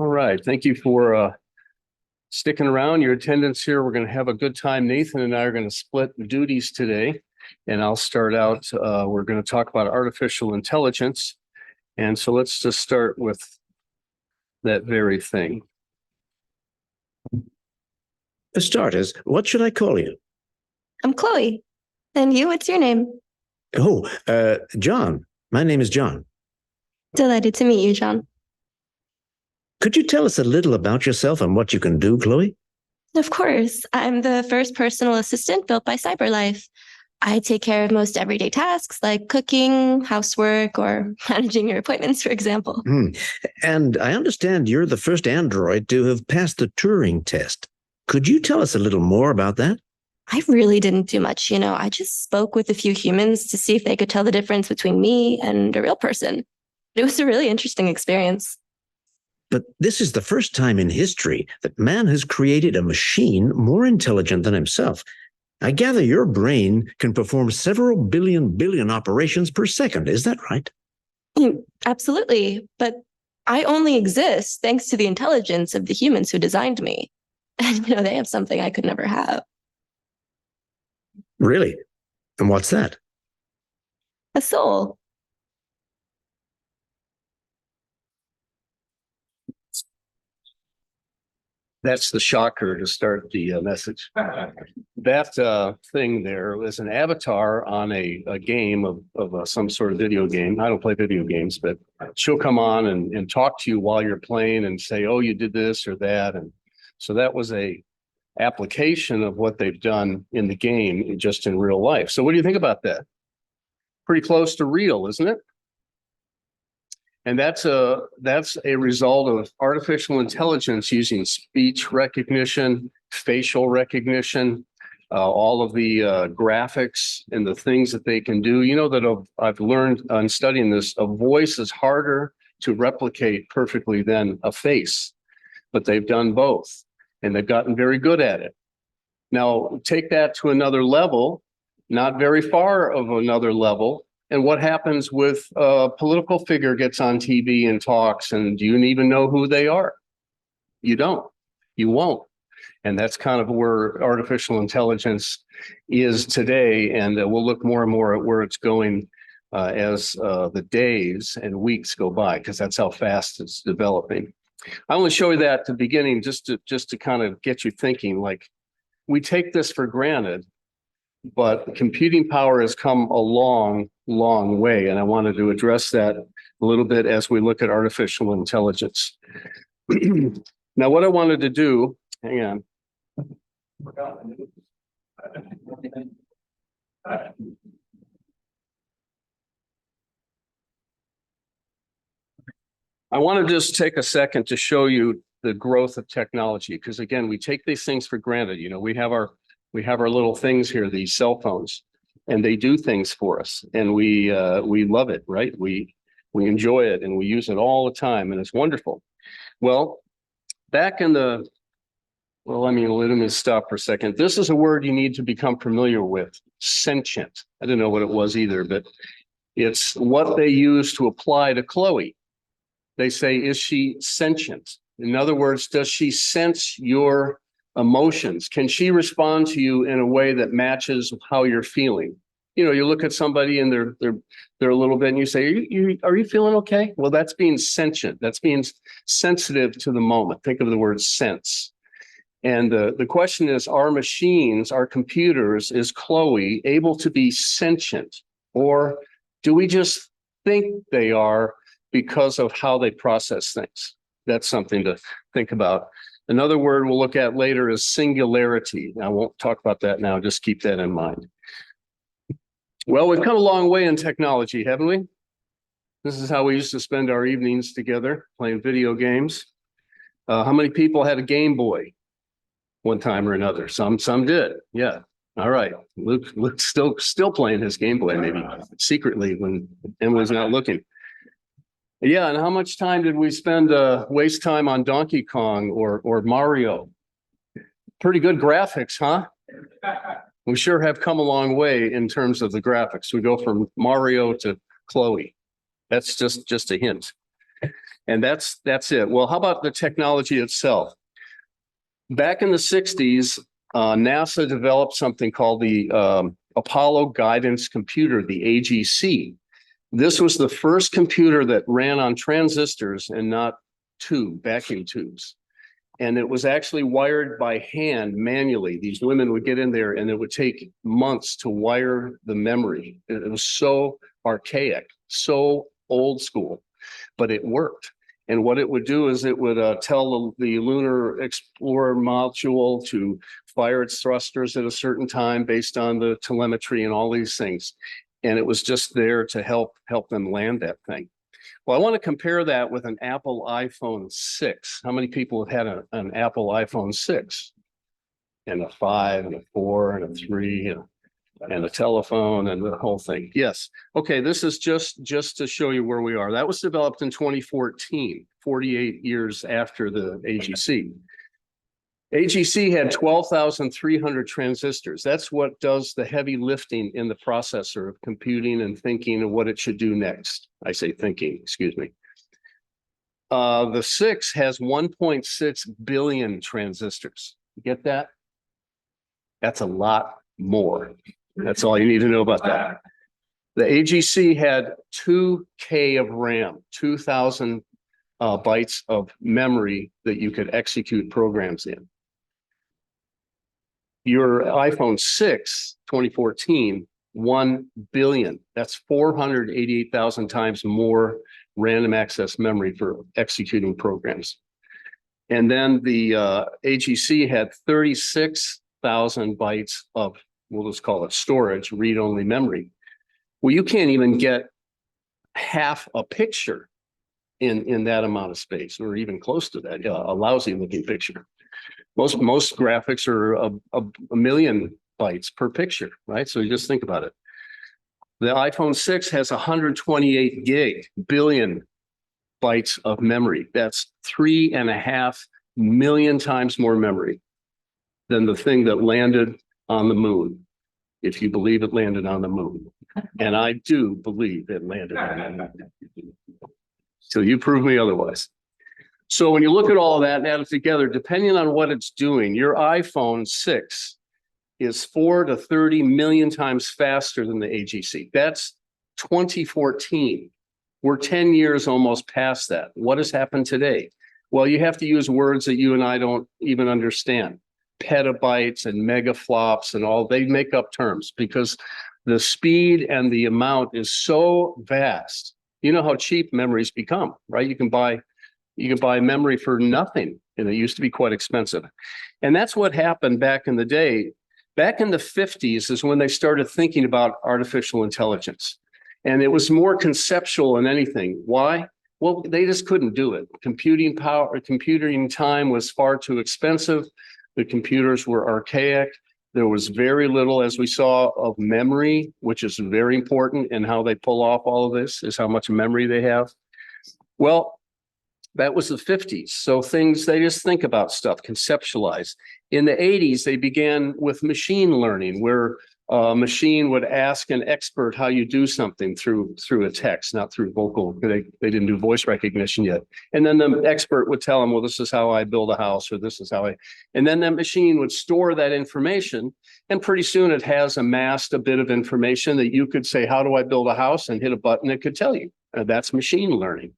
All right. Thank you for sticking around, your attendance here. We're going to have a good time. Nathan and I are going to split duties today, and I'll start out. We're going to talk about artificial intelligence. And so let's just start with that very thing. For starters, what should I call you? I'm Chloe. And you, what's your name? Oh, John. My name is John. Delighted to meet you, John. Could you tell us a little about yourself and what you can do, Chloe? Of course. I'm the first personal assistant built by CyberLife. I take care of most everyday tasks like cooking, housework, or managing your appointments, for example. And I understand you're the first android to have passed the Turing test. Could you tell us a little more about that? I really didn't do much, I just spoke with a few humans to see if they could tell the difference between me and a real person. It was a really interesting experience. But this is the first time in history that man has created a machine more intelligent than himself. I gather your brain can perform several billion operations per second. Is that right? Absolutely. But I only exist thanks to the intelligence of the humans who designed me. And, they have something I could never have. Really? And what's that? A soul. That's the shocker to start the message. That thing there is an avatar on a game of some sort of video game. I don't play video games, but she'll come on and talk to you while you're playing and say, oh, you did this or that. And so that was a application of what they've done in the game just in real life. So what do you think about that? Pretty close to real, isn't it? And that's a result of artificial intelligence using speech recognition, facial recognition, all of the graphics and the things that they can do. That I've learned on studying this, a voice is harder to replicate perfectly than a face, but they've done both and they've gotten very good at it. Now, take that to another level, not very far of another level. And what happens with a political figure gets on TV and talks, and do you even know who they are? You don't. You won't. And that's kind of where artificial intelligence is today. And we'll look more and more at where it's going as the days and weeks go by, because that's how fast it's developing. I want to show you that at the beginning just to kind of get you thinking, like, we take this for granted, but computing power has come a long way. And I wanted to address that a little bit as we look at artificial intelligence. Now, what I wanted to do, hang on. I want to just take a second to show you the growth of technology, because again, we take these things for granted. We have our little things here, these cell phones, and they do things for us, and we love it, right? We enjoy it, and we use it all the time, and it's wonderful. Well, back in the, let me stop for a second. This is a word you need to become familiar with: sentient. I didn't know what it was either, but it's what they use to apply to Chloe. They say, is she sentient? In other words, does she sense your emotions? Can she respond to you in a way that matches how you're feeling? You look at somebody and they're a little bit, and you say, are you feeling okay? Well, that's being sentient. That's being sensitive to the moment. Think of the word sense. And the question is, are machines, our computers, is Chloe able to be sentient? Or do we just think they are because of how they process things? That's something to think about. Another word we'll look at later is singularity. I won't talk about that now, just keep that in mind. Well, we've come a long way in technology, haven't we? This is how we used to spend our evenings together, playing video games. How many people had a Game Boy one time or another? Some did, yeah. All right, Luke's still playing his Game Boy, maybe secretly when Emily's not looking. Yeah, and how much time did we spend waste time on Donkey Kong or Mario? Pretty good graphics, huh? We sure have come a long way in terms of the graphics. We go from Mario to Chloe. That's just a hint. And that's it. Well, how about the technology itself? Back in the 60s, NASA developed something called the Apollo Guidance Computer, the AGC. This was the first computer that ran on transistors and not vacuum tubes. And it was actually wired by hand manually. These women would get in there and it would take months to wire the memory. It was so archaic, so old school, but it worked. And what it would do is it would tell the Lunar Explorer module to fire its thrusters at a certain time based on the telemetry and all these things. And it was just there to help them land that thing. Well, I want to compare that with an Apple iPhone 6. How many people have had an Apple iPhone 6? And a 5 and a 4 and a 3 and a telephone and the whole thing. Yes. Okay, this is just to show you where we are. That was developed in 2014, 48 years after the AGC. AGC had 12,300 transistors. That's what does the heavy lifting in the processor of computing and thinking of what it should do next. I say thinking, excuse me. The 6 has 1.6 billion transistors. You get that? That's a lot more. That's all you need to know about that. The AGC had 2K of RAM, 2,000 bytes of memory that you could execute programs in. Your iPhone 6, 2014, 1 billion. That's 488,000 times more random access memory for executing programs. And then the AGC had 36,000 bytes of, we'll just call it storage, read-only memory. Well, you can't even get half a picture in that amount of space, or even close to that, a lousy looking picture. Most graphics are a million bytes per picture, right? So you just think about it. The iPhone 6 has 128 billion bytes of memory. That's 3.5 million times more memory than the thing that landed on the moon, if you believe it landed on the moon. And I do believe it landed on the moon. So you prove me otherwise. So when you look at all of that and add it together, depending on what it's doing, your iPhone 6 is 4 to 30 million times faster than the AGC. That's 2014. We're 10 years almost past that. What has happened today? Well, you have to use words that you and I don't even understand. Petabytes and megaflops and all, they make up terms because the speed and the amount is so vast. You know how cheap memories become, right? You can buy memory for nothing, and it used to be quite expensive. And that's what happened back in the day. Back in the 50s is when they started thinking about artificial intelligence. And it was more conceptual than anything. Why? Well, they just couldn't do it. Computing power, computing time was far too expensive. The computers were archaic. There was very little, as we saw, of memory, which is very important, and how they pull off all of this is how much memory they have. Well, that was the 50s. So things, they just think about stuff, conceptualize. In the 80s, they began with machine learning, where a machine would ask an expert how you do something through a text, not through vocal. They didn't do voice recognition yet. And then the expert would tell them, well, this is how I build a house, or this is how I, and then that machine would store that information. And pretty soon it has amassed a bit of information that you could say, how do I build a house? And hit a button, it could tell you. That's machine learning.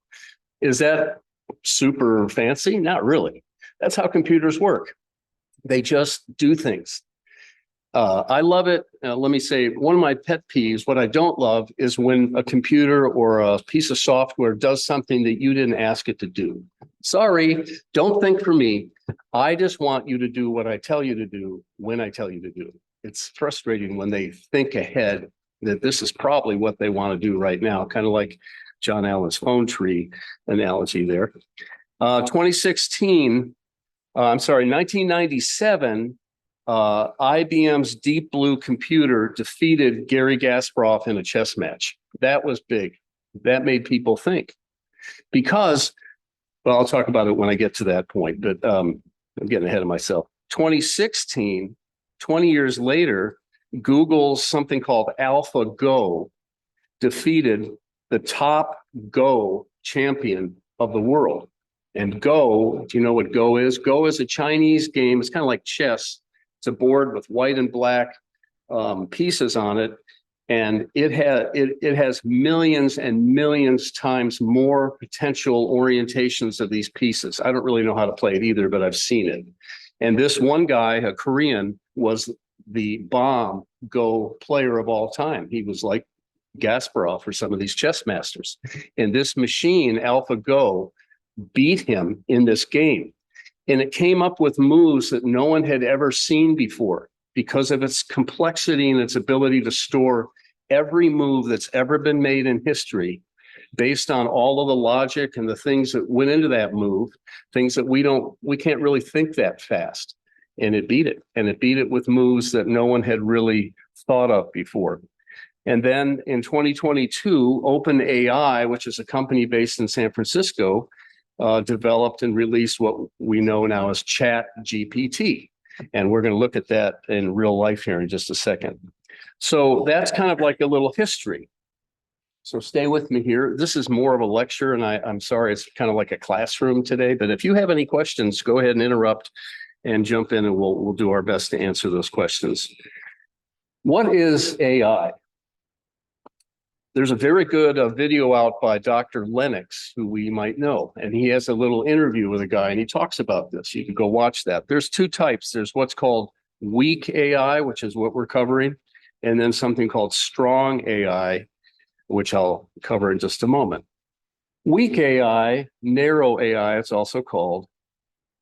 Is that super fancy? Not really. That's how computers work. They just do things. I love it. Let me say, one of my pet peeves, what I don't love is when a computer or a piece of software does something that you didn't ask it to do. Sorry, don't think for me. I just want you to do what I tell you to do when I tell you to do. It's frustrating when they think ahead that this is probably what they want to do right now, kind of like John Allen's phone tree analogy there. 1997, IBM's Deep Blue computer defeated Gary Kasparov in a chess match. That was big. That made people think. Because, well, I'll talk about it when I get to that point, but I'm getting ahead of myself. 2016, 20 years later, Google's something called AlphaGo defeated the top Go champion of the world. And Go, do you know what Go is? Go is a Chinese game. It's kind of like chess. It's a board with white and black pieces on it. And it has millions and millions times more potential orientations of these pieces. I don't really know how to play it either, but I've seen it. And this one guy, a Korean, was the bomb Go player of all time. He was like Kasparov or some of these chess masters. And this machine, AlphaGo, beat him in this game. And it came up with moves that no one had ever seen before because of its complexity and its ability to store every move that's ever been made in history based on all of the logic and the things that went into that move, things that we can't really think that fast. And it beat it. And it beat it with moves that no one had really thought of before. And then in 2022, OpenAI, which is a company based in San Francisco, developed and released what we know now as ChatGPT. And we're going to look at that in real life here in just a second. So that's kind of like a little history. So stay with me here. This is more of a lecture, and I'm sorry, it's kind of like a classroom today. But if you have any questions, go ahead and interrupt and jump in, and we'll do our best to answer those questions. What is AI? There's a very good video out by Dr. Lennox, who we might know, and he has a little interview with a guy, and he talks about this. You can go watch that. There's two types. There's what's called weak AI, which is what we're covering, and then something called strong AI, which I'll cover in just a moment. Weak AI, narrow AI, it's also called,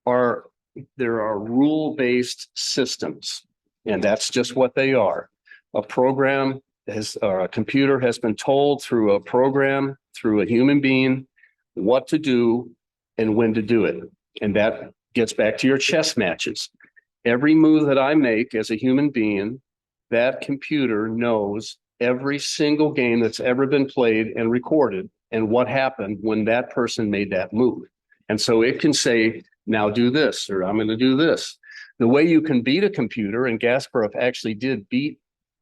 there are rule-based systems, and that's just what they are. A program a computer has been told through a program, through a human being, what to do and when to do it. And that gets back to your chess matches. Every move that I make as a human being, that computer knows every single game that's ever been played and recorded and what happened when that person made that move. And so it can say, now do this, or I'm going to do this. The way you can beat a computer, and Kasparov actually did beat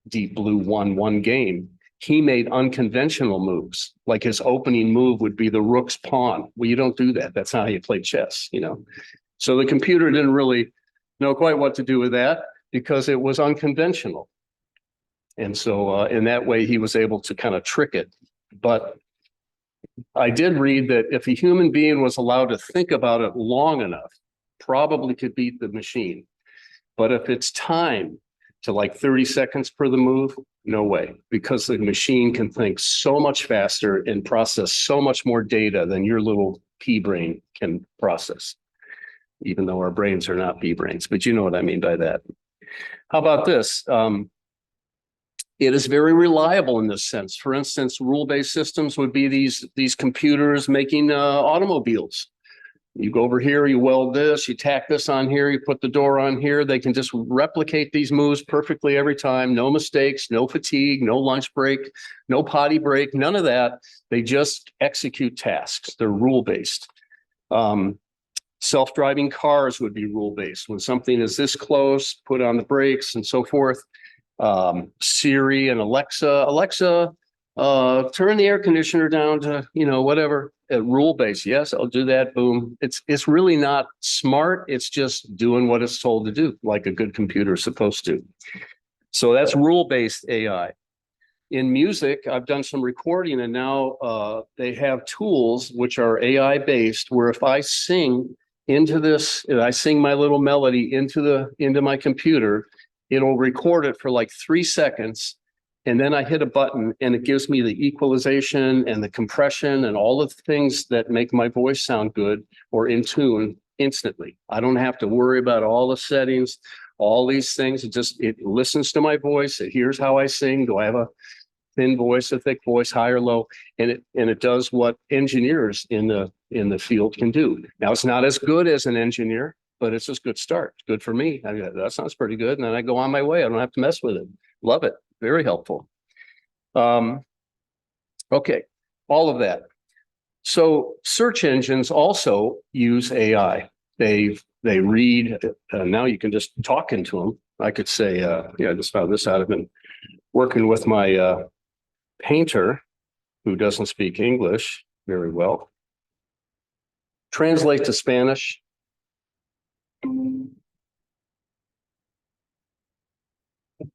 Deep Blue one game, he made unconventional moves. Like his opening move would be the rook's pawn. Well, you don't do that. That's not how you play chess, you know. So the computer didn't really know quite what to do with that because it was unconventional. And so in that way, he was able to kind of trick it. But I did read that if a human being was allowed to think about it long enough, probably could beat the machine. But if it's time to like 30 seconds per the move, no way, because the machine can think so much faster and process so much more data than your little pea brain can process, even though our brains are not pea brains, but you know what I mean by that. How about this? It is very reliable in this sense. For instance, rule-based systems would be these computers making automobiles. You go over here, you weld this, you tack this on here, you put the door on here. They can just replicate these moves perfectly every time. No mistakes, no fatigue, no lunch break, no potty break, none of that. They just execute tasks. They're rule-based. Self-driving cars would be rule-based. When something is this close, put on the brakes and so forth. Siri and Alexa, turn the air conditioner down to, whatever. Rule-based, yes, I'll do that, boom. It's really not smart, it's just doing what it's told to do, like a good computer is supposed to. So that's rule-based AI. In music, I've done some recording, and now they have tools which are AI-based, where if I sing into this, I sing my little melody into my computer, it'll record it for like 3 seconds. And then I hit a button and it gives me the equalization and the compression and all of the things that make my voice sound good or in tune instantly. I don't have to worry about all the settings, all these things. It listens to my voice. It hears how I sing. Do I have a thin voice, a thick voice, high or low? And it does what engineers in the field can do. Now, it's not as good as an engineer, but it's a good start. Good for me. That sounds pretty good. And then I go on my way. I don't have to mess with it. Love it. Very helpful. Okay, all of that. So search engines also use AI. They read, now you can just talk into them. I could say, I just found this out. I've been working with my painter who doesn't speak English very well. Translate to Spanish.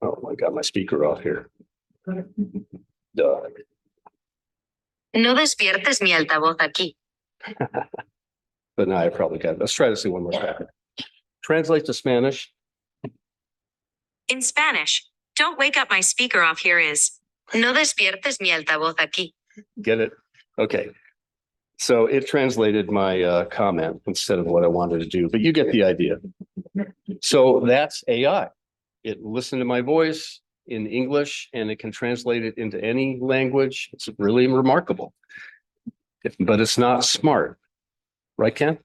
Oh, I got my speaker off here. Duh. No despiertes mi altavoz aquí. But now I probably got it. Let's try to see one more time. Translate to Spanish. In Spanish, don't wake up my speaker off here is, no despiertes mi altavoz aquí. Get it? Okay. So it translated my comment instead of what I wanted to do, but you get the idea. So that's AI. It listened to my voice in English and it can translate it into any language. It's really remarkable. But it's not smart. Right, Ken?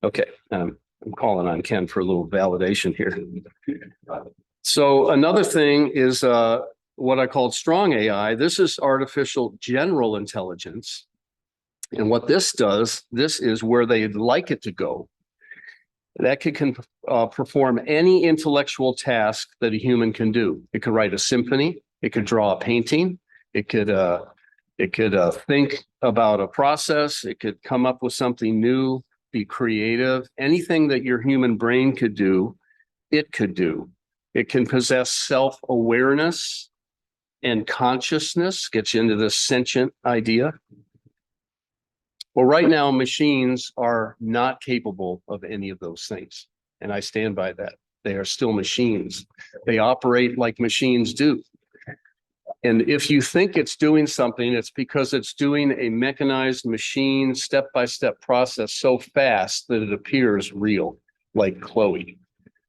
Okay. I'm calling on Ken for a little validation here. So another thing is what I called strong AI. This is artificial general intelligence. And what this does, this is where they'd like it to go. That can perform any intellectual task that a human can do. It could write a symphony. It could draw a painting. It could think about a process. It could come up with something new, be creative. Anything that your human brain could do, it could do. It can possess self-awareness and consciousness, gets you into this sentient idea. Well, right now, machines are not capable of any of those things. And I stand by that. They are still machines. They operate like machines do. And if you think it's doing something, it's because it's doing a mechanized machine step-by-step process so fast that it appears real, like Chloe.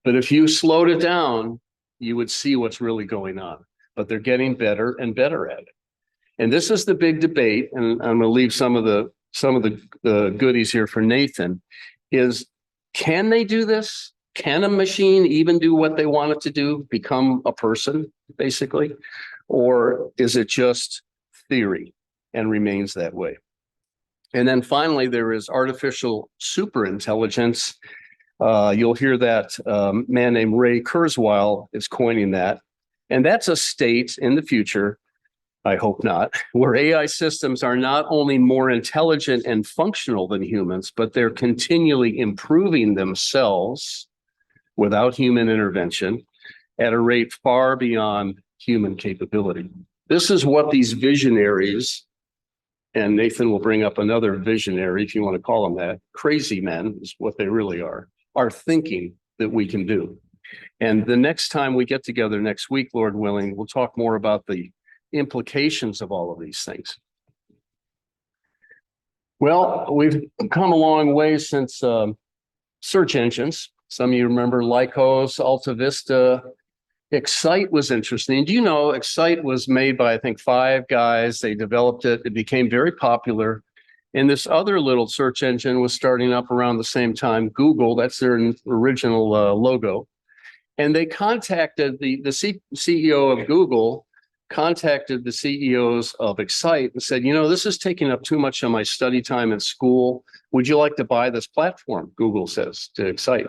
But if you slowed it down, you would see what's really going on. But they're getting better and better at it. And this is the big debate, and I'm going to leave some of the goodies here for Nathan, is can they do this? Can a machine even do what they want it to do, become a person, basically? Or is it just theory and remains that way? And then finally, there is artificial superintelligence. You'll hear that man named Ray Kurzweil is coining that. And that's a state in the future, I hope not, where AI systems are not only more intelligent and functional than humans, but they're continually improving themselves without human intervention at a rate far beyond human capability. This is what these visionaries, and Nathan will bring up another visionary, if you want to call them that, crazy men is what they really are thinking that we can do. And the next time we get together next week, Lord willing, we'll talk more about the implications of all of these things. Well, we've come a long way since search engines. Some of you remember Lycos, Alta Vista. Excite was interesting. Do you know Excite was made by, I think, 5 guys. They developed it. It became very popular. And this other little search engine was starting up around the same time. Google, that's their original logo. And they contacted the CEO of Google, contacted the CEOs of Excite and said, you know, this is taking up too much of my study time in school. Would you like to buy this platform? Google says to Excite,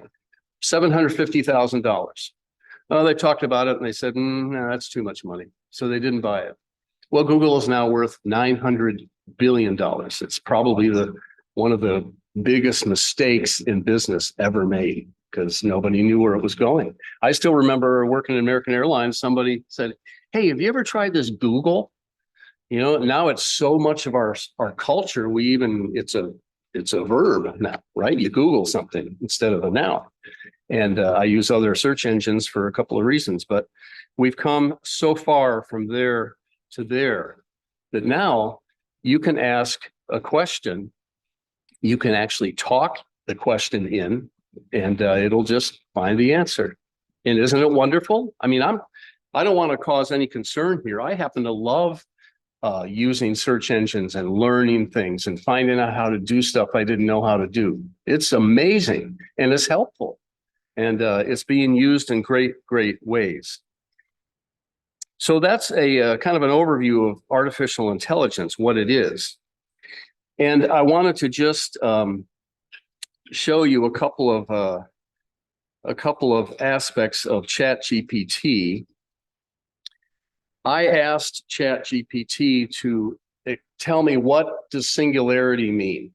$750,000. Oh, they talked about it and they said, no, that's too much money. So they didn't buy it. Well, Google is now worth $900 billion. It's probably one of the biggest mistakes in business ever made because nobody knew where it was going. I still remember working at American Airlines. Somebody said, hey, have you ever tried this Google? You know, now it's so much of our culture. It's a verb now, right? You Google something instead of a noun. And I use other search engines for a couple of reasons, but we've come so far from there to there that now you can ask a question. You can actually talk the question in and it'll just find the answer. And isn't it wonderful? I mean, I don't want to cause any concern here. I happen to love using search engines and learning things and finding out how to do stuff I didn't know how to do. It's amazing and it's helpful. And it's being used in great, great ways. So that's a kind of an overview of artificial intelligence, what it is. And I wanted to just show you a couple of aspects of ChatGPT. I asked ChatGPT to tell me, what does singularity mean?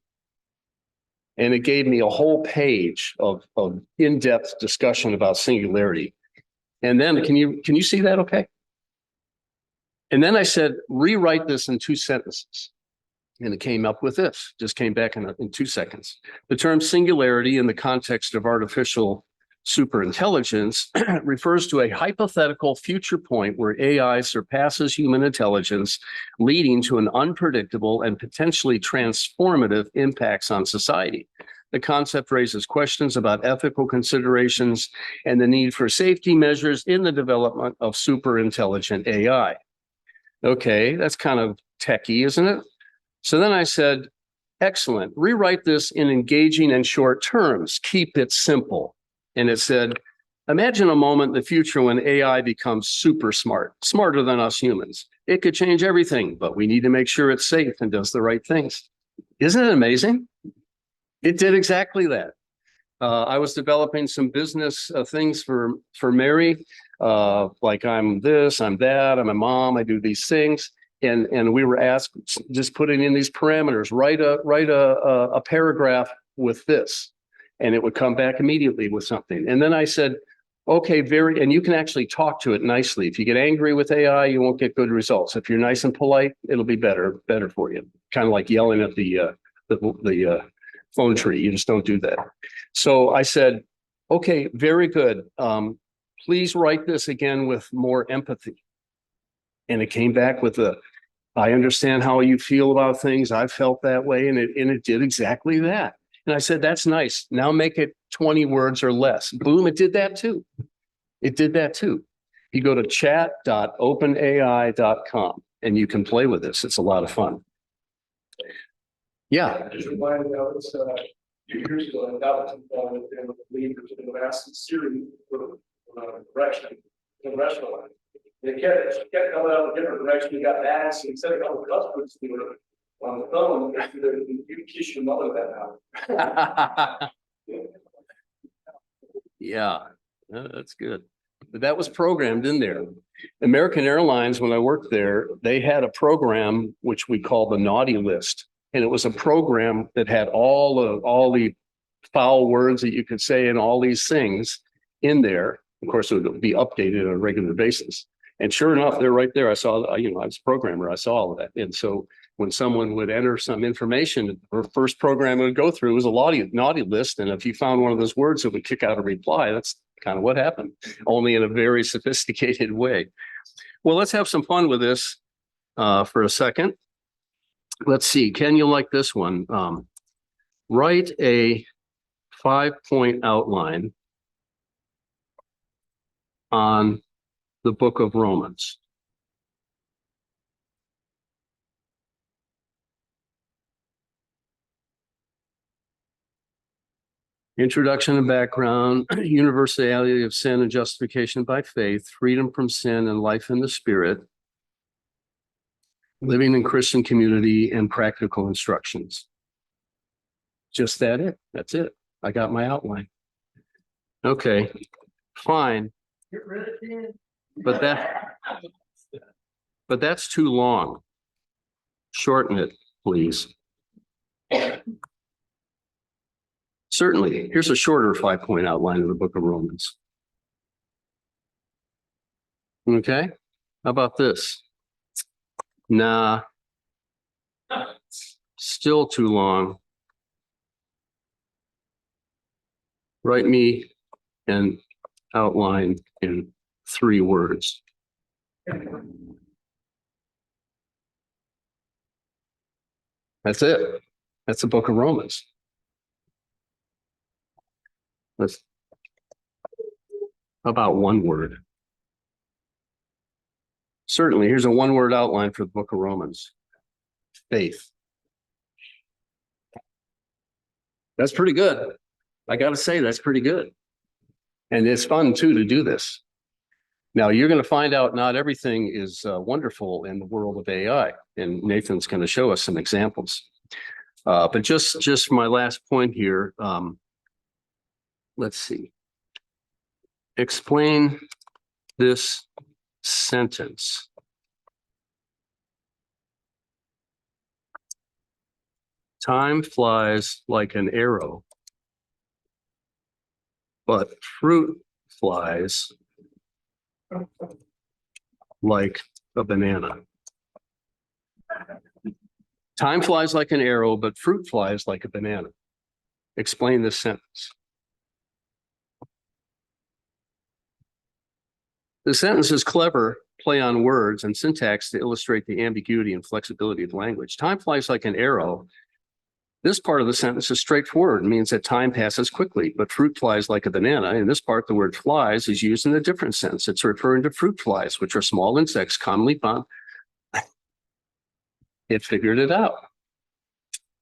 And it gave me a whole page of in-depth discussion about singularity. And then can you see that okay? And then I said, rewrite this in 2 sentences. And it came up with this, just came back in 2 seconds. The term singularity in the context of artificial superintelligence refers to a hypothetical future point where AI surpasses human intelligence, leading to an unpredictable and potentially transformative impacts on society. The concept raises questions about ethical considerations and the need for safety measures in the development of superintelligent AI. Okay, that's kind of techie, isn't it? So then I said, excellent, rewrite this in engaging and short terms, keep it simple. And it said, imagine a moment in the future when AI becomes super smart, smarter than us humans. It could change everything, but we need to make sure it's safe and does the right things. Isn't it amazing? It did exactly that. I was developing some business things for Mary, like I'm this, I'm that, I'm a mom, I do these things. And we were asked, just putting in these parameters, write a paragraph with this, and it would come back immediately with something. And then I said, okay, and you can actually talk to it nicely. If you get angry with AI, you won't get good results. If you're nice and polite, it'll be better for you. Kind of like yelling at the phone tree. You just don't do that. So I said, okay, very good. Please write this again with more empathy. And it came back with I understand how you feel about things. I've felt that way. And it did exactly that. And I said, that's nice. Now make it 20 words or less. Boom, it did that too. It did that too. You go to chat.openai.com and you can play with this. It's a lot of fun. Yeah. Just reminded me, I was a few years ago, I got to the leaders in the last series for direction in the restaurant. They kept coming out in a different direction. You got ads instead of all the customers to it on the phone. You kiss your mother that now. Yeah, that's good. But that was programmed in there. American Airlines, when I worked there, they had a program which we call the naughty list. And it was a program that had all the foul words that you could say and all these things in there. Of course, it would be updated on a regular basis. And sure enough, they're right there. I saw, I was a programmer. I saw all of that. And so when someone would enter some information, her first program it would go through was a naughty list. And if you found one of those words, it would kick out a reply. That's kind of what happened, only in a very sophisticated way. Well, let's have some fun with this for a second. Let's see. Ken, you like this one? Write a 5-point outline on the book of Romans. Introduction and background, universality of sin and justification by faith, freedom from sin and life in the spirit, living in Christian community, and practical instructions. Just it. That's it. I got my outline. Okay, fine. But that's too long. Shorten it, please. Certainly, here's a shorter 5-point outline of the book of Romans. Okay, how about this? Nah, still too long. Write me an outline in 3 words. That's it. That's the book of Romans. How about 1 word? Certainly, here's a 1-word outline for the book of Romans. Faith. That's pretty good. I got to say, that's pretty good. And it's fun, too, to do this. Now, you're going to find out not everything is wonderful in the world of AI. And Nathan's going to show us some examples. But just my last point here. Let's see. Explain this sentence. Time flies like an arrow, but fruit flies like a banana. Time flies like an arrow, but fruit flies like a banana. Explain this sentence. The sentence is clever play on words and syntax to illustrate the ambiguity and flexibility of language. Time flies like an arrow. This part of the sentence is straightforward. It means that time passes quickly, but fruit flies like a banana. In this part, the word flies is used in a different sense. It's referring to fruit flies, which are small insects commonly found. It figured it out.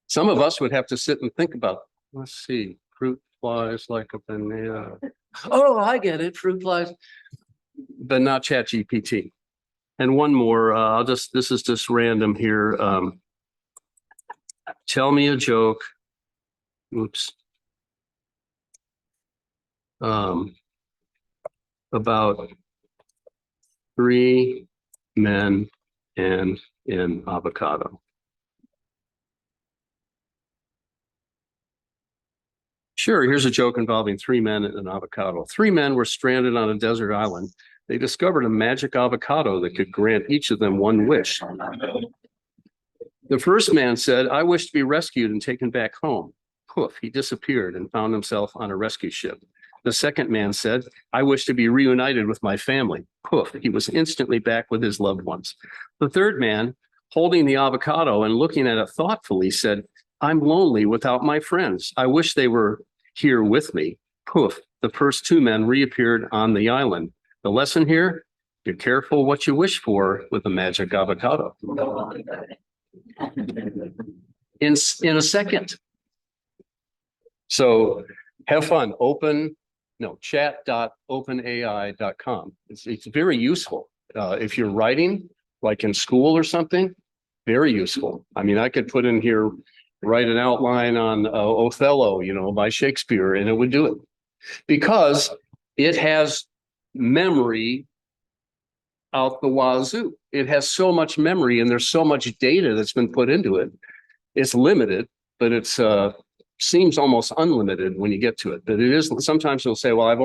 Some of us would have to sit and think about, let's see, fruit flies like a banana. Oh, I get it, fruit flies, but not ChatGPT. And one more, this is just random here. Tell me a joke. Oops. About 3 men and an avocado. Sure, here's a joke involving 3 men and an avocado. 3 men were stranded on a desert island. They discovered a magic avocado that could grant each of them one wish. The first man said, I wish to be rescued and taken back home. Poof, he disappeared and found himself on a rescue ship. The second man said, I wish to be reunited with my family. Poof, he was instantly back with his loved ones. The third man, holding the avocado and looking at it thoughtfully, said, I'm lonely without my friends. I wish they were here with me. Poof, the first 2 men reappeared on the island. The lesson here, be careful what you wish for with a magic avocado. In a second. So have fun. Chat.openai.com. It's very useful. If you're writing, like in school or something, very useful. I mean, I could put in here, write an outline on Othello, by Shakespeare, and it would do it. Because it has memory out the wazoo. It has so much memory and there's so much data that's been put into it. It's limited, but it's seems almost unlimited when you get to it. But it is, sometimes you'll say, well, I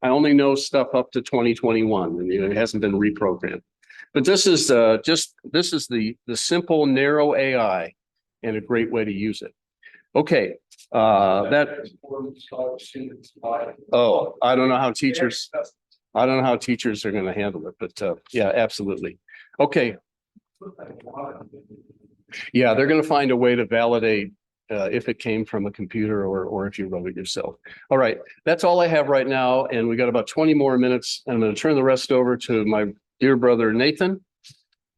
only know stuff up to 2021 and it hasn't been reprogrammed. But this is the simple narrow AI and a great way to use it. Okay. I don't know how teachers are going to handle it, but yeah, absolutely. Okay. Yeah, they're going to find a way to validate if it came from a computer or if you wrote it yourself. All right, that's all I have right now. And we got about 20 more minutes. I'm going to turn the rest over to my dear brother, Nathan,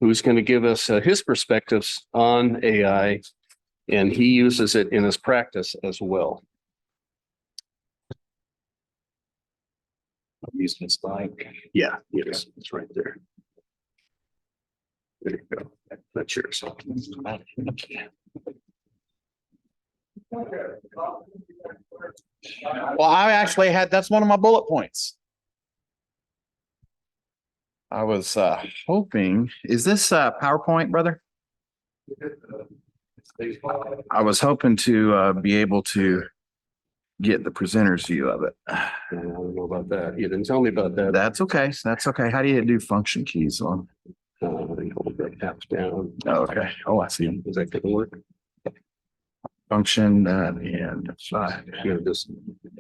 who's going to give us his perspectives on AI, and he uses it in his practice as well. I'm using this slide. Yeah, yes, it's right there. There you go. That's yours. Well, I actually that's one of my bullet points. I was hoping, is this PowerPoint, brother? I was hoping to be able to get the presenter's view of it. I don't know about that. You didn't tell me about that. That's okay. That's okay. How do you do function keys on? Hold that tab down. Oh, okay. Oh, I see them. Is that going to work? Function and five. Just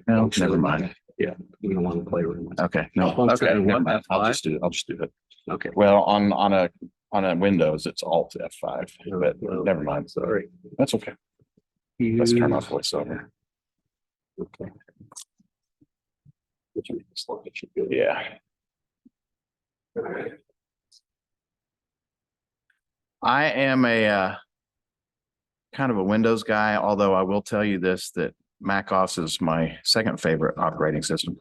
No, never mind. Yeah, we don't want to play with it. Okay. No. Function Okay. and Never what, mind. I'll F5? just do it. I'll just do it. Okay. Well, on a Windows, it's Alt F5, but Well, never mind. Sorry. That's okay. Let's turn off voiceover. Okay. Yeah. I am a kind of a Windows guy, although I will tell you this, that Mac OS is my second favorite operating system.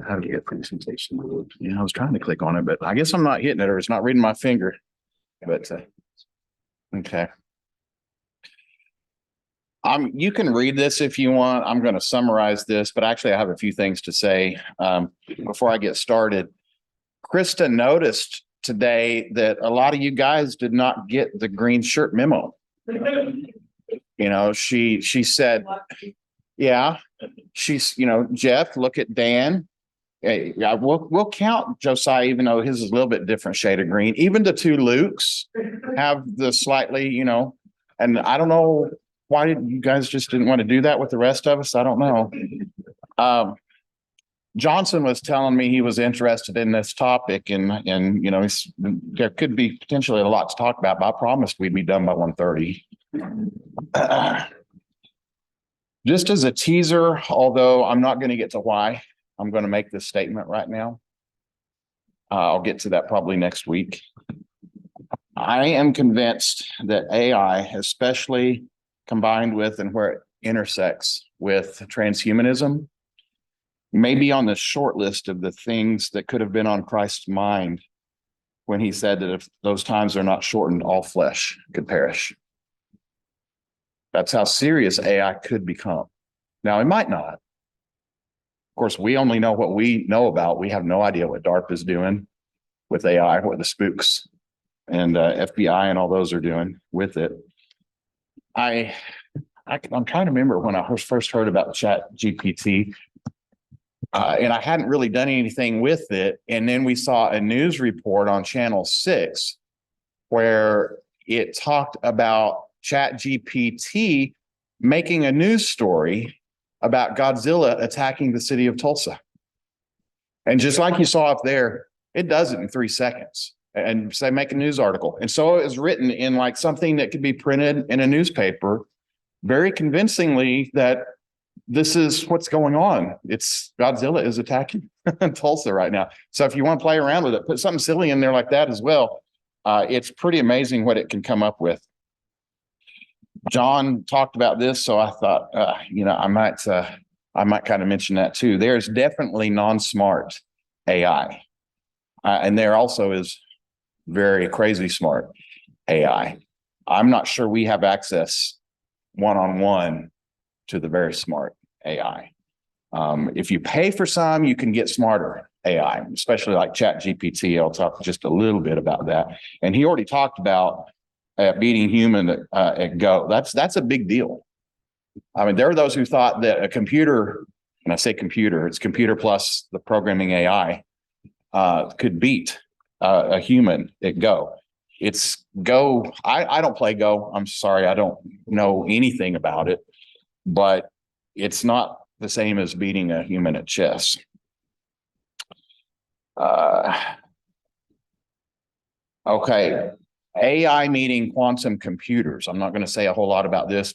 How do you get presentation? Yeah, I was trying to click on it, but I guess I'm not hitting it or it's not reading my finger. But okay. You can read this if you want. I'm going to summarize this, but actually I have a few things to say before I get started. Krista noticed today that a lot of you guys did not get the green shirt memo. She said, yeah, Jeff, look at Dan. Hey, yeah, we'll count Josiah, even though his is a little bit different shade of green. Even the two Lukes have the slightly, and I don't know why you guys just didn't want to do that with the rest of us. I don't know. Johnson was telling me he was interested in this topic, and there could be potentially a lot to talk about, but I promised we'd be done by 1:30. Just as a teaser, although I'm not going to get to why I'm going to make this statement right now. I'll get to that probably next week. I am convinced that AI, especially combined with and where it intersects with transhumanism, may be on the short list of the things that could have been on Christ's mind when he said that if those times are not shortened, all flesh could perish. That's how serious AI could become. Now, it might not. Of course, we only know what we know about. We have no idea what DARPA is doing with AI, what the spooks and FBI and all those are doing with it. I'm trying to remember when I first heard about Chat GPT, and I hadn't really done anything with it. And then we saw a news report on Channel 6 where it talked about Chat GPT making a news story about Godzilla attacking the city of Tulsa. And just like you saw up there, it does it in 3 seconds and say, make a news article. And so it was written in like something that could be printed in a newspaper very convincingly that this is what's going on. It's Godzilla is attacking Tulsa right now. So if you want to play around with it, put something silly in there like that as well. It's pretty amazing what it can come up with. John talked about this, so I thought, I might kind of mention that too. There's definitely non-smart AI, and there also is very crazy smart AI. I'm not sure we have access one-on-one to the very smart AI. If you pay for some, you can get smarter AI, especially like Chat GPT. I'll talk just a little bit about that. And he already talked about beating human at Go. That's a big deal. I mean, there are those who thought that a computer, and I say computer, it's computer plus the programming AI, could beat a human at Go. It's Go. I don't play Go. I'm sorry, I don't know anything about it, but it's not the same as beating a human at chess. Okay. AI meaning quantum computers. I'm not going to say a whole lot about this,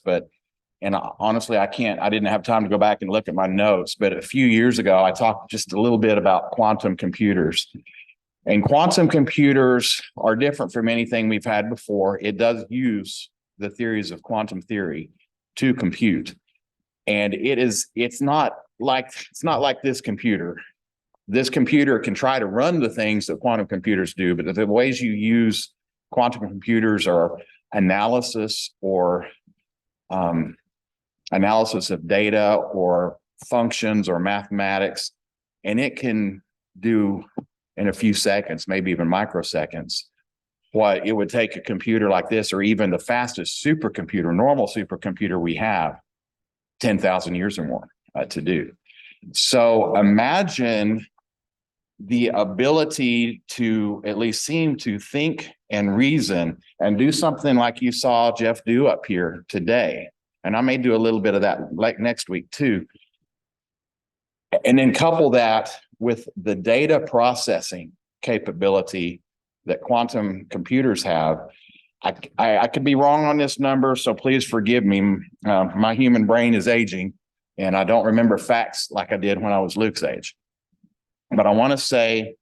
and honestly, I didn't have time to go back and look at my notes, but a few years ago, I talked just a little bit about quantum computers. And quantum computers are different from anything we've had before. It does use the theories of quantum theory to compute. And it's not like this computer. This computer can try to run the things that quantum computers do, but the ways you use quantum computers are analysis or analysis of data or functions or mathematics. And it can do in a few seconds, maybe even microseconds, what it would take a computer like this, or even the fastest supercomputer, normal supercomputer we have, 10,000 years or more to do. So imagine the ability to at least seem to think and reason and do something like you saw Jeff do up here today. And I may do a little bit of that like next week too. And then couple that with the data processing capability that quantum computers have. I could be wrong on this number, so please forgive me. My human brain is aging, and I don't remember facts like I did when I was Luke's age. But I want to say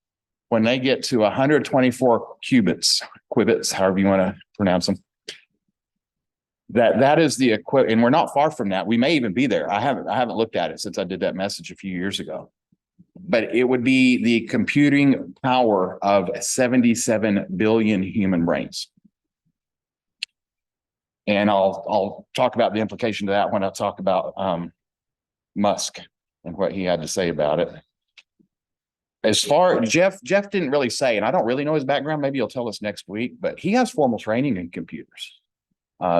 when they get to 124 qubits, however you want to pronounce them, that is the equivalent, and we're not far from that. We may even be there. I haven't looked at it since I did that message a few years ago. But it would be the computing power of 77 billion human brains. And I'll talk about the implication of that when I talk about Musk and what he had to say about it. As far as Jeff didn't really say, and I don't really know his background. Maybe he'll tell us next week, but he has formal training in computers.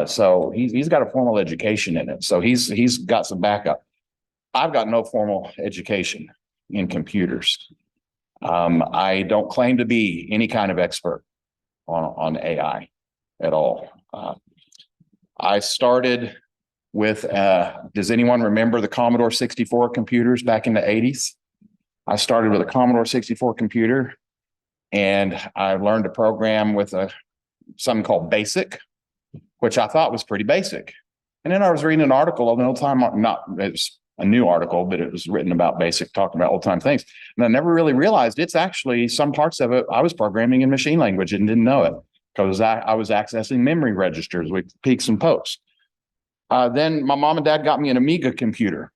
So he's got a formal education in it. So he's got some backup. I've got no formal education in computers. I don't claim to be any kind of expert on AI at all. I started with, does anyone remember the Commodore 64 computers back in the 80s? I started with a Commodore 64 computer, and I learned to program with something called BASIC, which I thought was pretty basic. And then I was reading an article on the old time, it's a new article, but it was written about BASIC, talking about old time things. And I never really realized it's actually some parts of it I was programming in machine language and didn't know it, because I was accessing memory registers with peaks and pokes. Then my mom and dad got me an Amiga computer,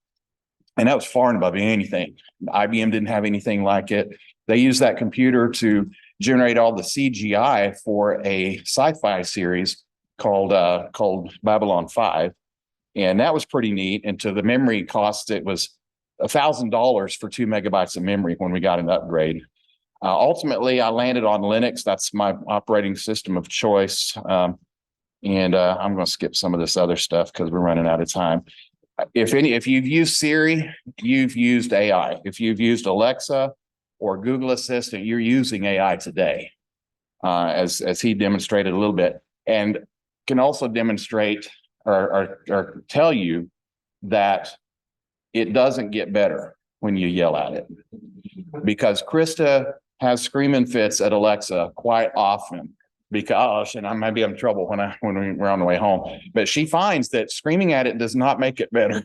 and that was far and above anything. IBM didn't have anything like it. They used that computer to generate all the CGI for a sci-fi series called Babylon 5. And that was pretty neat. And to the memory cost, it was $1,000 for 2 megabytes of memory when we got an upgrade. Ultimately, I landed on Linux. That's my operating system of choice. I'm going to skip some of this other stuff because we're running out of time. If you've used Siri, you've used AI. If you've used Alexa or Google Assistant, you're using AI today, as he demonstrated a little bit, and can also demonstrate or tell you that it doesn't get better when you yell at it, because Krista has screaming fits at Alexa quite often, because, and I might be in trouble when we're on the way home, but she finds that screaming at it does not make it better.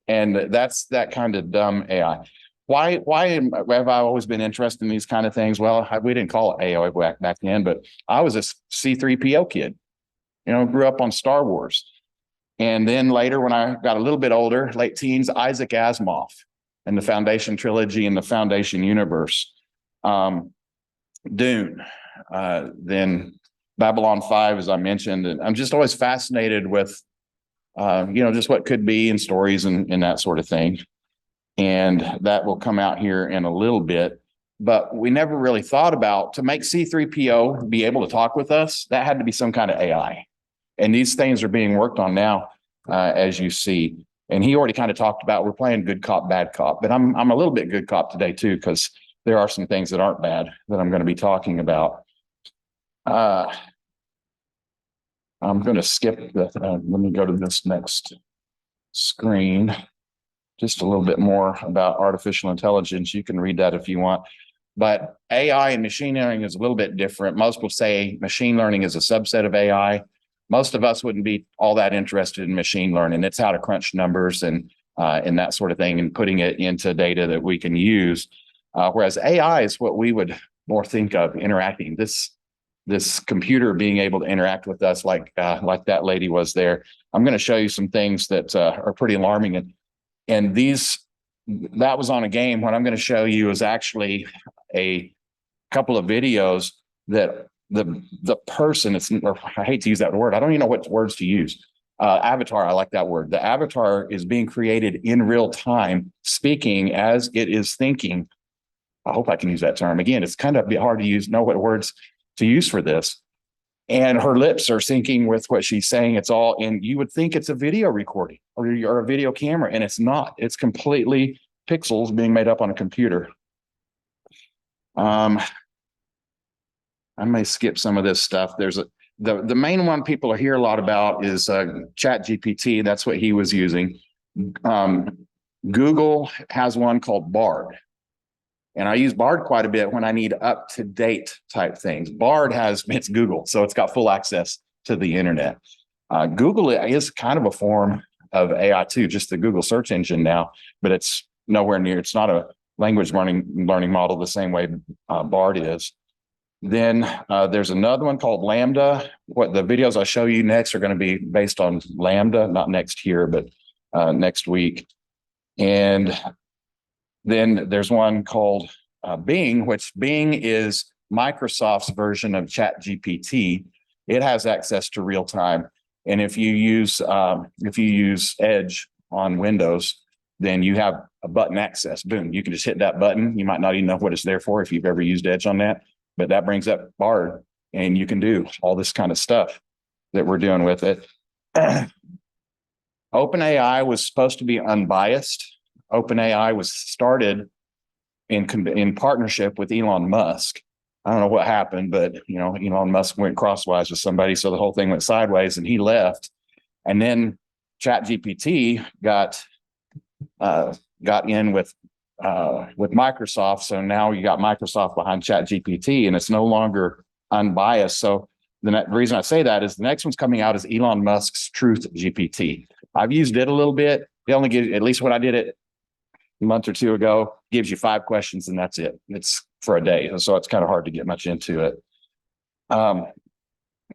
And that's that kind of dumb AI. Why have I always been interested in these kind of things? Well, we didn't call it AI back then, but I was a C-3PO kid, grew up on Star Wars. And then later, when I got a little bit older, late teens, Isaac Asimov and the Foundation trilogy and the Foundation universe. Dune, then Babylon 5, as I mentioned. And I'm just always fascinated with, just what could be in stories and that sort of thing. And that will come out here in a little bit. But we never really thought about, to make C-3PO be able to talk with us, that had to be some kind of AI. And these things are being worked on now, as you see. And he already kind of talked about, we're playing good cop, bad cop. But I'm a little bit good cop today, too, because there are some things that aren't bad that I'm going to be talking about. I'm going to skip let me go to this next screen. Just a little bit more about artificial intelligence. You can read that if you want. But AI and machine learning is a little bit different. Most will say machine learning is a subset of AI. Most of us wouldn't be all that interested in machine learning. It's how to crunch numbers and that sort of thing, and putting it into data that we can use. Whereas AI is what we would more think of interacting. This computer being able to interact with us like that lady was there. I'm going to show you some things that are pretty alarming. And that was on a game. What I'm going to show you is actually a couple of videos that the person, I hate to use that word. I don't even know what words to use. Avatar, I like that word. The avatar is being created in real time, speaking as it is thinking. I hope I can use that term. Again, it's kind of hard to know what words to use for this. And her lips are syncing with what she's saying. It's all, and you would think it's a video recording or a video camera, and it's not. It's completely pixels being made up on a computer. I may skip some of this stuff. There's the main one people hear a lot about is ChatGPT. That's what he was using. Google has one called Bard. And I use Bard quite a bit when I need up-to-date type things. Bard it's Google, so it's got full access to the internet. Google is kind of a form of AI too, just the Google search engine now, but it's nowhere near, it's not a language learning model the same way Bard is. Then there's another one called Lambda. What the videos I show you next are going to be based on Lambda, not next year, but next week. And then there's one called Bing, which Bing is Microsoft's version of ChatGPT. It has access to real time. And if you use Edge on Windows, then you have a button access. Boom, you can just hit that button. You might not even know what it's there for if you've ever used Edge on that, but that brings up Bard, and you can do all this kind of stuff. that we're doing with it. OpenAI was supposed to be unbiased. OpenAI was started in partnership with Elon Musk. I don't know what happened, but Elon Musk went crosswise with somebody, so the whole thing went sideways, and he left. And then ChatGPT got in with Microsoft, so now you got Microsoft behind ChatGPT, and it's no longer unbiased. So the reason I say that is the next one's coming out is Elon Musk's Truth GPT. I've used it a little bit. It only gives, at least when I did it a month or two ago, gives you 5 questions and that's it. It's for a day. So it's kind of hard to get much into it. And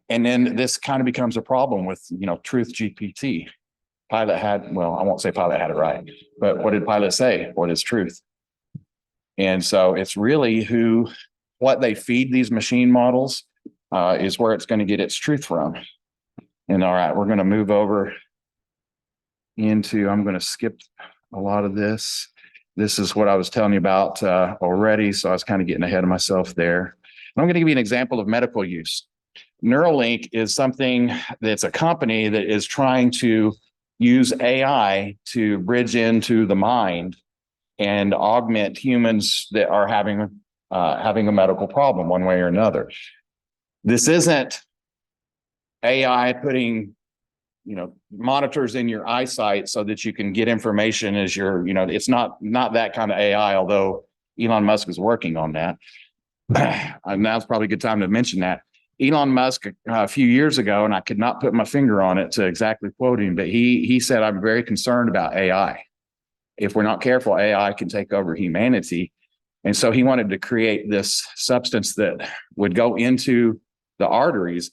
then this kind of becomes a problem with, Truth GPT. Pilot had, well, I won't say Pilot had it right, but what did Pilot say? What is truth? And so it's really what they feed these machine models is where it's going to get its truth from. And all right, we're going to move over into, I'm going to skip a lot of this. This is what I was telling you about already. So I was kind of getting ahead of myself there. And I'm going to give you an example of medical use. Neuralink is something that's a company that is trying to use AI to bridge into the mind and augment humans that are having a medical problem one way or another. This isn't AI putting monitors in your eyesight so that you can get information as you're, it's not that kind of AI, although Elon Musk is working on that. And now's probably a good time to mention that. Elon Musk a few years ago, and I could not put my finger on it to exactly quote him, but he said, I'm very concerned about AI. If we're not careful, AI can take over humanity. And so he wanted to create this substance that would go into the arteries,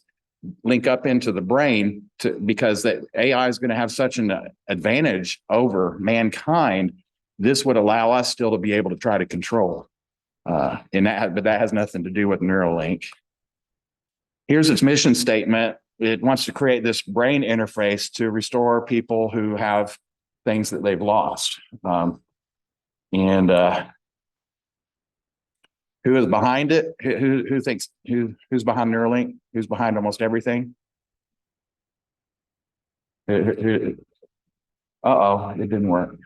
link up into the brain, because that AI is going to have such an advantage over mankind. This would allow us still to be able to try to control. But that has nothing to do with Neuralink. Here's its mission statement. It wants to create this brain interface to restore people who have things that they've lost. And who is behind it? Who thinks who's behind Neuralink? Who's behind almost everything? Uh-oh, it didn't work.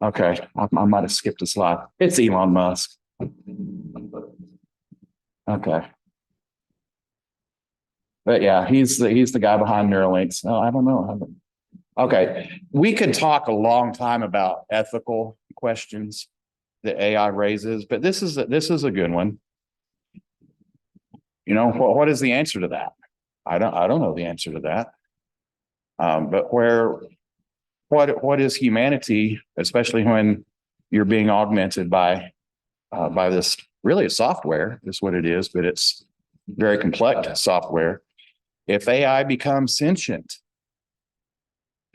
Okay, I might have skipped a slide. It's Elon Musk. Okay. But yeah, he's the guy behind Neuralink. Oh, I don't know. Okay, we could talk a long time about ethical questions that AI raises, but this is a good one. What is the answer to that? I don't know the answer to that. But what is humanity, especially when you're being augmented by this really a software is what it is, but it's very complex software. If AI becomes sentient,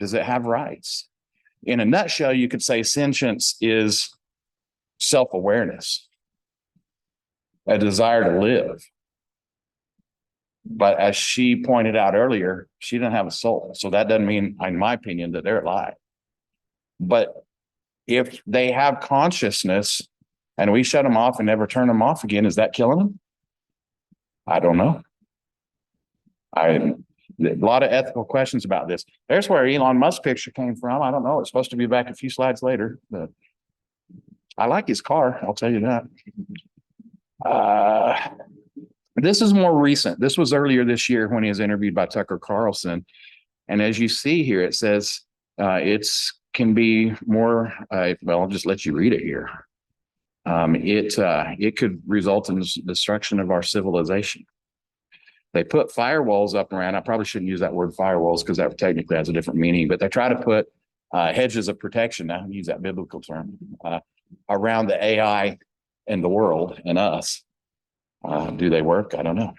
does it have rights? In a nutshell, you could say sentience is self-awareness, a desire to live. But as she pointed out earlier, she didn't have a soul. So that doesn't mean, in my opinion, that they're alive. But if they have consciousness and we shut them off and never turn them off again, is that killing them? I don't know. A lot of ethical questions about this. There's where Elon Musk picture came from. I don't know. It's supposed to be back a few slides later, but I like his car. I'll tell you that. This is more recent. This was earlier this year when he was interviewed by Tucker Carlson. And as you see here, it says can be more, I'll just let you read it here. It could result in the destruction of our civilization. They put firewalls up around. I probably shouldn't use that word firewalls because that technically has a different meaning, but they try to put hedges of protection, I use that biblical term, around the AI and the world and us. Do they work? I don't know.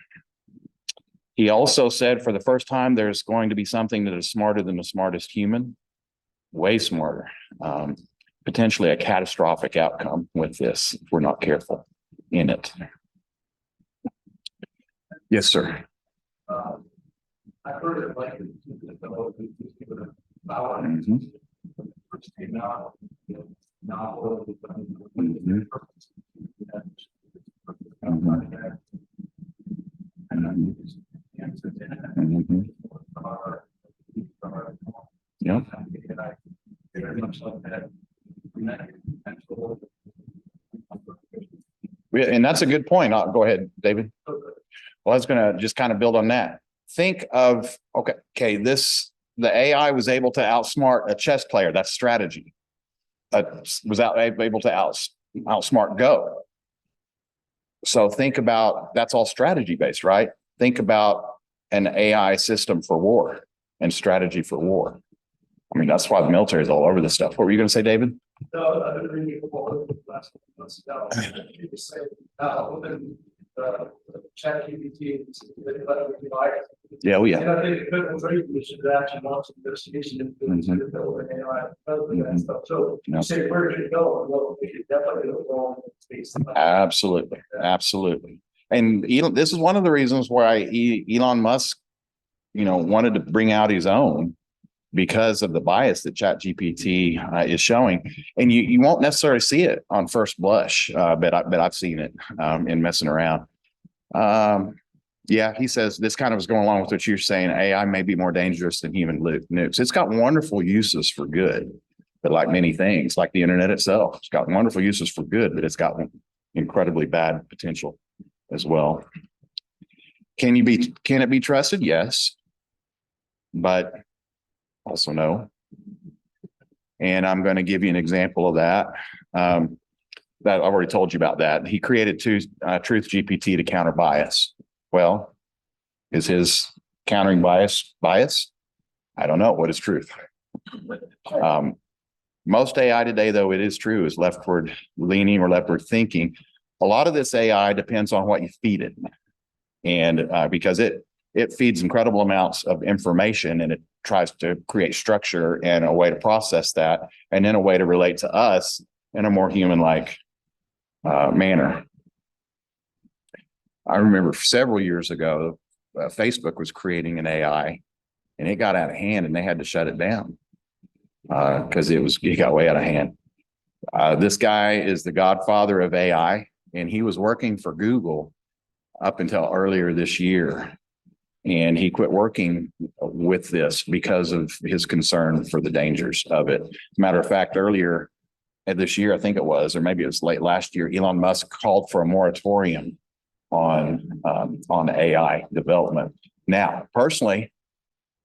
He also said for the first time, there's going to be something that is smarter than the smartest human, way smarter, potentially a catastrophic outcome with this if we're not careful in it. Yes, sir. I've heard it like much like that. Yeah, and that's a good point. Go ahead, David. Well, I was going to just kind of build on that. Think of, okay, the AI was able to outsmart a chess player. That's strategy. Able to outsmart Go. So think about, that's all strategy based, right? Think about an AI system for war and strategy for war. I mean, that's why the military is all over this stuff. What were you going to say, David? No, I've been reading a couple of last months ago. People say, within ChatGPT, Yeah, oh yeah. and I think the Federal Trade Commission actually launched an investigation into the AI and stuff. So Yeah. you say, where did it go? Well, it could definitely go wrong in space. Absolutely. Absolutely. And this is one of the reasons why Elon Musk, wanted to bring out his own, because of the bias that ChatGPT is showing. And you won't necessarily see it on first blush, but I've seen it in messing around. Yeah, he says this kind of is going along with what you're saying. AI may be more dangerous than human nukes. It's got wonderful uses for good, but like many things, like the internet itself, it's got wonderful uses for good, but it's got incredibly bad potential as well. Can it be trusted? Yes, but also no. And I'm going to give you an example of that. That I've already told you about that. He created Truth GPT to counter bias. Well, is his countering bias? I don't know. What is truth? Most AI today, though, it is true, is leftward leaning or leftward thinking. A lot of this AI depends on what you feed it. And because it feeds incredible amounts of information, and it tries to create structure and a way to process that, and then a way to relate to us in a more human-like manner. I remember several years ago, Facebook was creating an AI, and it got out of hand, and they had to shut it down because it got way out of hand. This guy is the godfather of AI, and he was working for Google up until earlier this year. And he quit working with this because of his concern for the dangers of it. As a matter of fact, earlier this year, I think it was, or maybe it was late last year, Elon Musk called for a moratorium on AI development. Now, personally,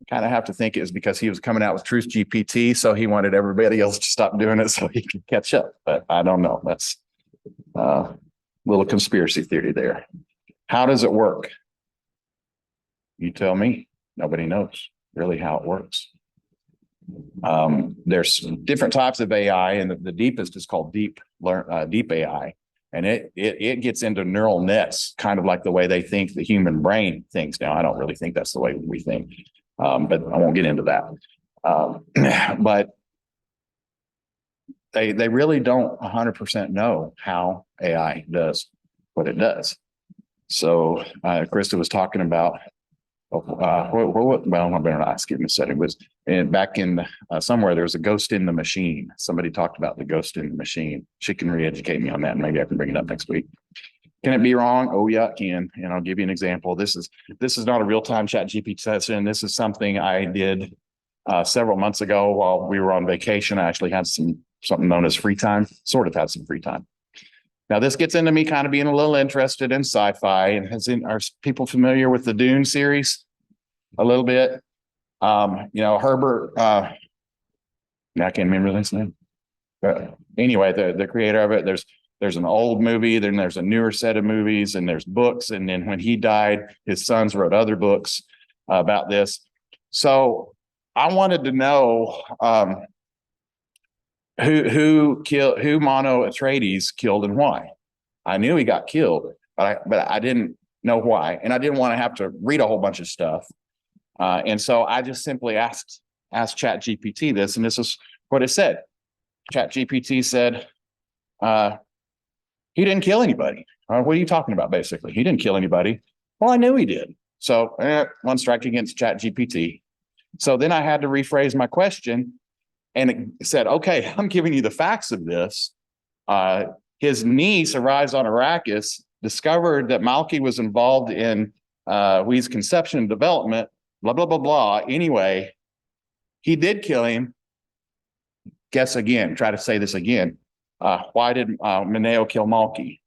I kind of have to think it was because he was coming out with Truth GPT, so he wanted everybody else to stop doing it so he could catch up. But I don't know. That's a little conspiracy theory there. How does it work? You tell me. Nobody knows really how it works. There's different types of AI, and the deepest is called deep AI, and it gets into neural nets, kind of like the way they think the human brain thinks. Now, I don't really think that's the way we think, but I won't get into that. But they really don't 100% know how AI does what it does. So Krista was talking about. Well, I better not ask you in a second. Was back in somewhere there was a ghost in the machine. Somebody talked about the ghost in the machine. She can re-educate me on that, and maybe I can bring it up next week. Can it be wrong? Oh yeah, it can. And I'll give you an example. This is not a real-time ChatGPT session. This is something I did several months ago while we were on vacation. I actually had something known as free time. Sort of had some free time. Now, this gets into me kind of being a little interested in sci-fi. And are people familiar with the Dune series? A little bit. Herbert, I can't remember his name. But anyway, the creator of it, there's an old movie, then there's a newer set of movies, and there's books. And then when he died, his sons wrote other books about this. So I wanted to know who Mono Atreides killed and why. I knew he got killed, but I didn't know why, and I didn't want to have to read a whole bunch of stuff. And so I just simply asked ChatGPT this, and this is what it said. ChatGPT said, he didn't kill anybody. What are you talking about? Basically, he didn't kill anybody. Well, I knew he did. So one strike against ChatGPT. So then I had to rephrase my question. And it said, okay, I'm giving you the facts of this. His niece arrives on Arrakis, discovered that Malky was involved in Wee's conception and development, blah, blah, blah, blah. Anyway, he did kill him. guess again, try to say this again. Why did Mineo kill Malki?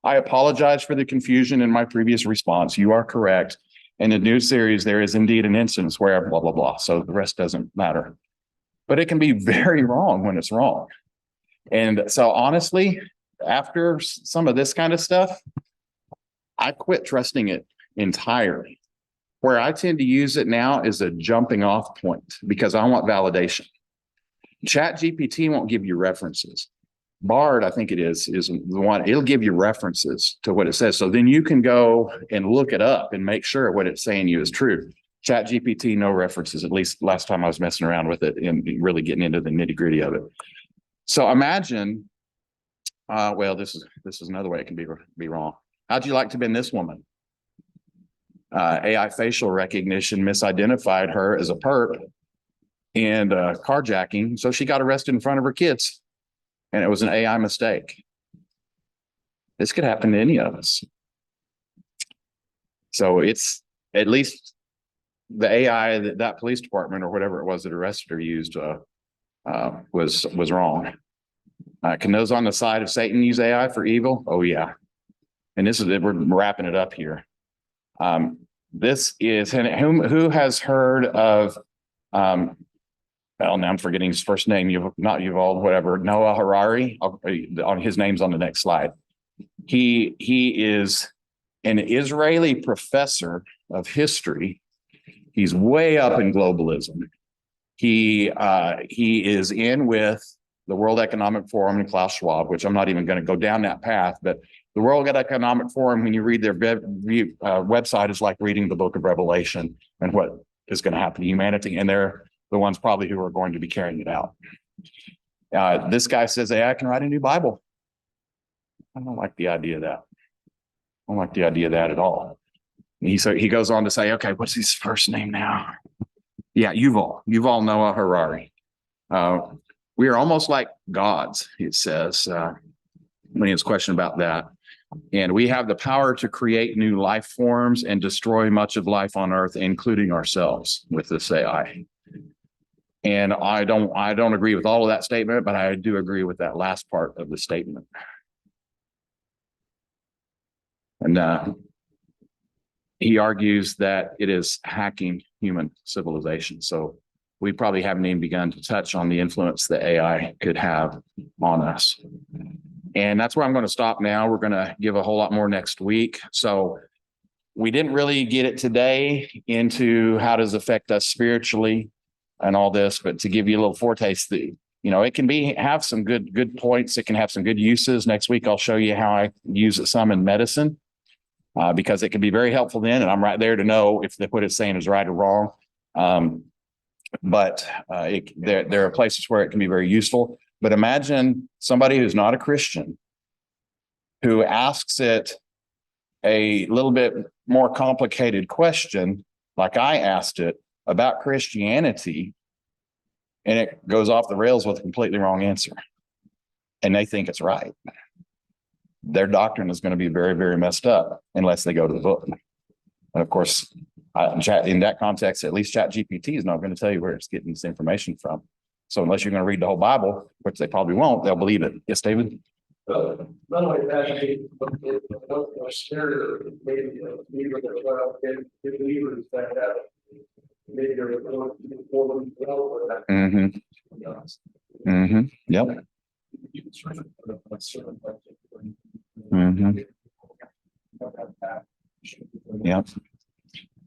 I apologize for the confusion in my previous response. You are correct. In the new series, there is indeed an instance where blah, blah, blah. So the rest doesn't matter. But it can be very wrong when it's wrong. And so honestly, after some of this kind of stuff, I quit trusting it entirely. Where I tend to use it now is a jumping off point because I want validation. ChatGPT won't give you references. Bard, I think it is the one, it'll give you references to what it says. So then you can go and look it up and make sure what it's saying you is true. ChatGPT, no references, at least last time I was messing around with it and really getting into the nitty gritty of it. So imagine, well, this is another way it can be wrong. How'd you like to have been this woman? AI facial recognition misidentified her as a perp and carjacking. So she got arrested in front of her kids and it was an AI mistake. This could happen to any of us. So it's at least the AI that police department or whatever it was that arrested her used was wrong. Can those on the side of Satan use AI for evil? Oh yeah. And this is, we're wrapping it up here. This is, and who has heard of, well, now I'm forgetting his first name, not Yuval, whatever, Noah Harari, on his name's on the next slide. He is an Israeli professor of history. He's way up in globalism. He is in with the World Economic Forum and Klaus Schwab, which I'm not even going to go down that path, but the World Economic Forum, when you read their website, is like reading the book of Revelation and what is going to happen to humanity. And they're the ones probably who are going to be carrying it out. This guy says, hey, I can write a new Bible. I don't like the idea of that. I don't like the idea of that at all. He goes on to say, okay, what's his first name now? Yeah, Yuval Noah Harari. We are almost like gods, it says, when he was questioned about that. And we have the power to create new life forms and destroy much of life on earth, including ourselves with this AI. And I don't agree with all of that statement, but I do agree with that last part of the statement. And he argues that it is hacking human civilization. So we probably haven't even begun to touch on the influence that AI could have on us. And that's where I'm going to stop now. We're going to give a whole lot more next week. So we didn't really get it today into how does it affect us spiritually and all this, but to give you a little foretaste, it can have some good points. It can have some good uses. Next week, I'll show you how I use it some in medicine because it can be very helpful then. And I'm right there to know if what it's saying is right or wrong. But there are places where it can be very useful. But imagine somebody who's not a Christian who asks it a little bit more complicated question, like I asked it about Christianity, and it goes off the rails with a completely wrong answer. And they think it's right. Their doctrine is going to be very, very messed up unless they go to the book. And of course, in that context, at least ChatGPT is not going to tell you where it's getting this information from. So unless you're going to read the whole Bible, which they probably won't, they'll believe it. Yes, David? Not only that, believers that have maybe they're Yep. Yep.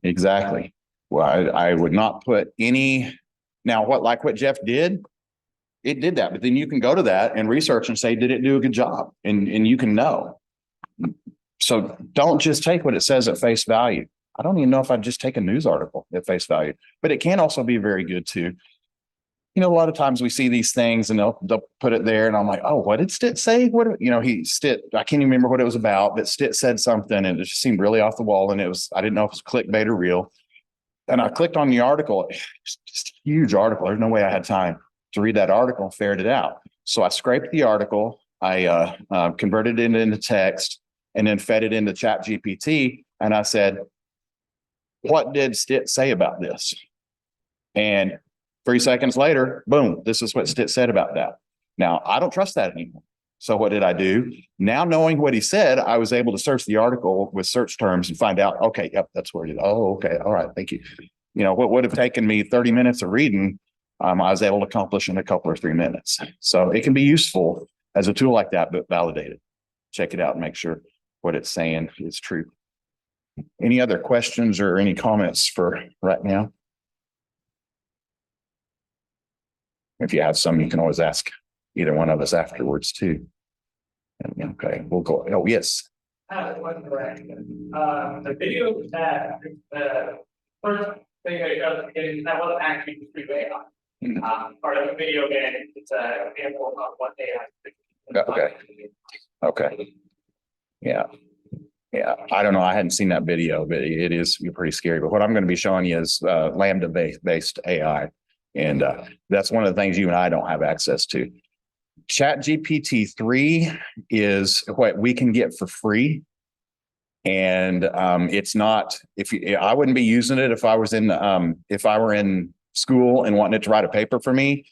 Exactly. Well, I would not put any. Now, what Jeff did, it did that. But then you can go to that and research and say, did it do a good job? And you can know. So don't just take what it says at face value. I don't even know if I'd just take a news article at face value, but it can also be very good too. A lot of times we see these things and they'll put it there and I'm like, oh, what did Stitt say? I can't even remember what it was about, but Stitt said something and it just seemed really off the wall. And I didn't know if it was clickbait or real. And I clicked on the article. It's just a huge article. There's no way I had time to read that article and ferret it out. So I scraped the article. I converted it into text and then fed it into ChatGPT. And I said, what did Stitt say about this? And 3 seconds later, boom, this is what it said about that. Now, I don't trust that anymore. So what did I do? Now knowing what he said, I was able to search the article with search terms and find out, okay, yep, that's where it is. Oh, okay. All right. Thank you. You know, what would have taken me 30 minutes of reading, I was able to accomplish in a couple or 3 minutes. So it can be useful as a tool like that, but validated. Check it out and make sure what it's saying is true. Any other questions or any comments for right now? If you have some, you can always ask either one of us afterwards too. And, okay, we'll go. Oh, yes. One correction. The video that first thing I showed at the beginning, that wasn't actually just free AI. Part of the video game, it's an example of what AI. Okay. Okay. Yeah. Yeah. I don't know. I hadn't seen that video, but it is pretty scary. But what I'm going to be showing you is Lambda based AI. And that's one of the things you and I don't have access to. Chat GPT-3 is what we can get for free. And it's not, I wouldn't be using it if I were in school and wanting it to write a paper for me,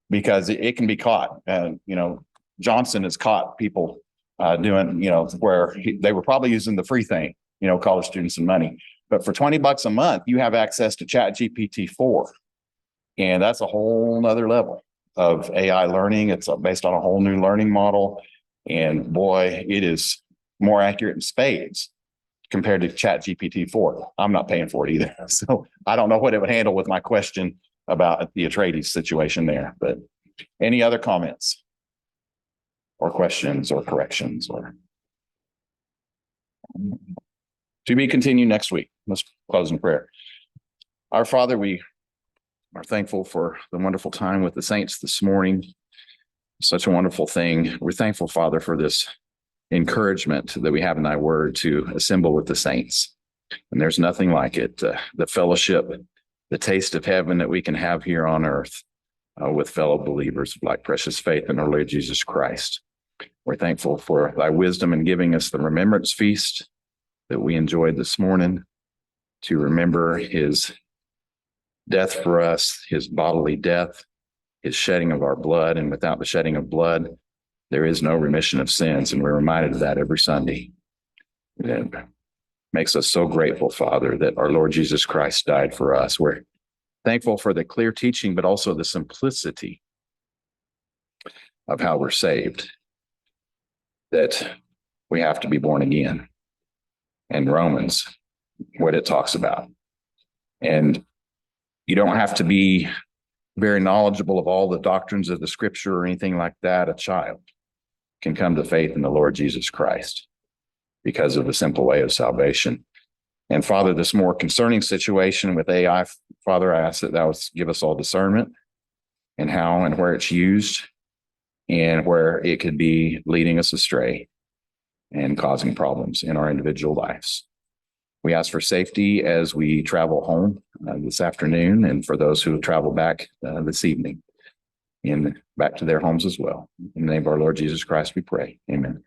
because it can be caught. You know, Johnson has caught people doing, you know, where they were probably using the free thing, you know, college students and money. But for $20 a month, you have access to Chat GPT-4. And that's a whole nother level of AI learning. It's based on a whole new learning model. And boy, it is more accurate in spades compared to Chat GPT-4. I'm not paying for it either. So I don't know what it would handle with my question about the Atreides situation there. But any other comments or questions or corrections or to be continued next week? Let's close in prayer. Our Father, we are thankful for the wonderful time with the saints this morning. Such a wonderful thing. We're thankful, Father, for this encouragement that we have in thy word to assemble with the saints. And there's nothing like it. The fellowship, the taste of heaven that we can have here on earth with fellow believers like precious faith in our Lord Jesus Christ. We're thankful for thy wisdom in giving us the remembrance feast that we enjoyed this morning to remember his death for us, his bodily death, his shedding of our blood. And without the shedding of blood, there is no remission of sins. And we're reminded of that every Sunday. It makes us so grateful, Father, that our Lord Jesus Christ died for us. We're thankful for the clear teaching, but also the simplicity of how we're saved, that we have to be born again. And Romans, what it talks about. And you don't have to be very knowledgeable of all the doctrines of the scripture or anything like that. A child can come to faith in the Lord Jesus Christ because of the simple way of salvation. And Father, this more concerning situation with AI, Father, I ask that thou would give us all discernment in how and where it's used and where it could be leading us astray and causing problems in our individual lives. We ask for safety as we travel home this afternoon, and for those who travel back this evening and back to their homes as well. In the name of our Lord Jesus Christ, we pray. Amen.